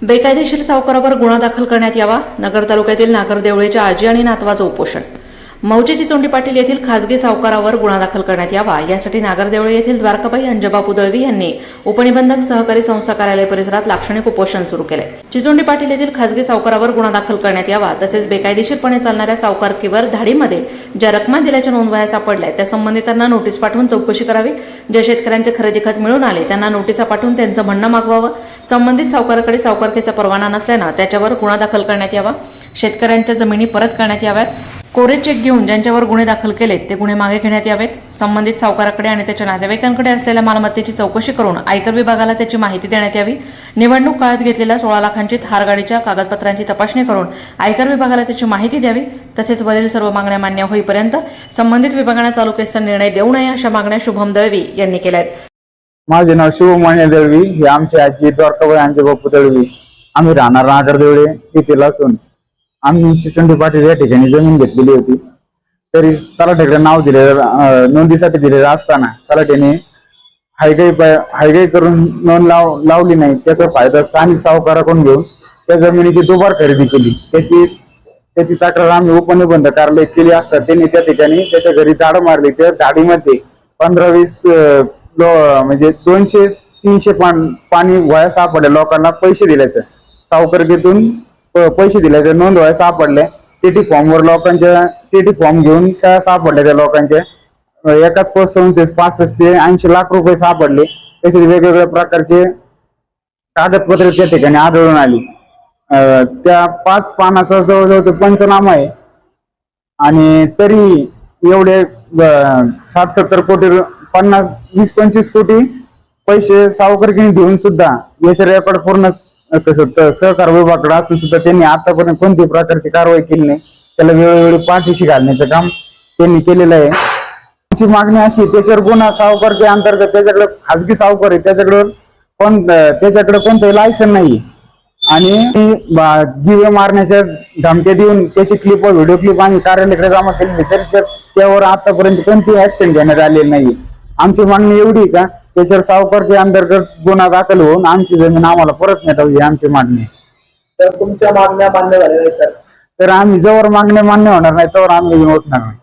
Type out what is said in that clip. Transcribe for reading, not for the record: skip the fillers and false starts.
बेकायदेशीर सावकारावर गुन्हा दाखल करण्यात यावा. नगर तालुक्यातील नागरदेवळेच्या आजी आणि नातवाचं उपोषण. मौजे चिचोंडी पाटील येथील खासगी सावकारावर गुन्हा दाखल करण्यात यावा यासाठी नागरदेवळे येथील द्वारकाबाई अंजबापू दळवी यांनी उपनिबंधक सहकारी संस्था कार्यालय परिसरात लाक्षणिक उपोषण सुरू केले. चिचोंडी पाटील येथील खासगी सावकारावर गुन्हा दाखल करण्यात यावा. तसेच बेकायदेशीरपणे चालणाऱ्या सावकारकीवर धाडीमध्ये ज्या रकमा दिल्याच्या नोंदवह्या सापडल्या त्या संबंधितांना नोटीस पाठवून चौकशी करावी. ज्या शेतकऱ्यांचे खरेदी खत मिळून आले त्यांना नोटिसा पाठवून त्यांचं म्हणणं मागवावं. संबंधित सावकाराकडे सावकारकीचा परवाना नसल्यानं त्याच्यावर गुन्हा दाखल करण्यात यावा. शेतकऱ्यांच्या जमिनी परत करण्यात याव्यात. कोरे चेक घेऊन ज्यांच्यावर गुन्हे दाखल केलेत ते गुन्हे मागे घेण्यात यावेत. संबंधित सावकाराकडे आणि त्याच्या नातेवाईकांकडे असलेल्या मालमत्तेची चौकशी करून आयकर विभागाला त्याची माहिती देण्यात यावी. निवडणूक काळात घेतलेल्या 16 लाखांची थार गाडीच्या कागदपत्रांची तपासणी करून आयकर विभागाला त्याची माहिती द्यावी. तसेच वरील सर्व मागण्या मान्य होईपर्यंत संबंधित विभागाने चालू केसचा निर्णय देऊ नये अशा मागण्या शुभम दळवी यांनी केल्या आहेत. माझे नाव शिवमान्य दळवी, हे आमची आजी द्वारकाबाई अंजबापू दळवी. आम्ही राहणार नागरदेवळे येथील असून आम्ही चिचोंडी पाटील या ठिकाणी जमीन घेतलेली होती. तरी तलाठ्याकडे नाव दिलेलं नोंदीसाठी दिलेलं असताना तलाठ्याने हायगाई करून नोंद लावली नाही. त्याचा फायदा स्थानिक सावकाराकडून घेऊन त्या जमिनीची दुबार खरेदी केली. त्याची तक्रार आम्ही उपनिबंधक कार्यालय केली असता त्यांनी त्या ठिकाणी त्याच्या घरी झाडं मारली. त्या झाडीमध्ये 15-20 म्हणजे 200-300 पाणी वया सापडल्या. लोकांना पैसे दिल्याचं सावकारकीतून पैसे दिल्याचे नोंद व्हायला सापडले. टीटी फॉर्मवर लोकांच्या टीटी फॉर्म घेऊन सापडले. त्या लोकांच्या एकाच पोस्टवरून 65 ते 80 लाख रुपये सापडले. तसेच वेगवेगळ्या प्रकारचे कागदपत्रे त्या ठिकाणी आढळून आली. त्या 5 पानाचा जवळजवळ पंचनामा आहे. आणि तरी एवढे 60-70 कोटी 50-20-25 कोटी पैसे सावकारकीने घेऊन सुद्धा याचे रेकॉर्ड पूर्ण सहकार विभागाकडे असून सुद्धा त्यांनी आतापर्यंत कोणत्याही प्रकारची कारवाई केली नाही. त्याला वेळोवेळी पाठीशी घालण्याचं काम त्यांनी केलेलं आहे. आमची मागणी अशी, त्याच्यावर गुन्हा सावकारकी अंतर्गत त्याच्याकडे खासगी सावकार आहे, त्याच्याकडे कोणतंही लायसन नाही. आणि जीवे मारण्याच्या धमक्या देऊन त्याची क्लिप व व्हिडिओ क्लिप आम्ही कार्यालयाकडे जमा केली, तर त्यावर आतापर्यंत कोणतीही ऍक्शन घेण्यात आलेली नाही. आमची मागणी एवढी का त्याच्यावर सावकारकी अंतर्गत गुन्हा दाखल होऊन आमची जमीन आम्हाला परत मिळावी ही आमची मागणी. तर तुमच्या मागण्या मान्य झाल्या नाही तर आम्ही जोवर मागण्या मान्य होणार नाही तोवर आम्ही उठणार नाही.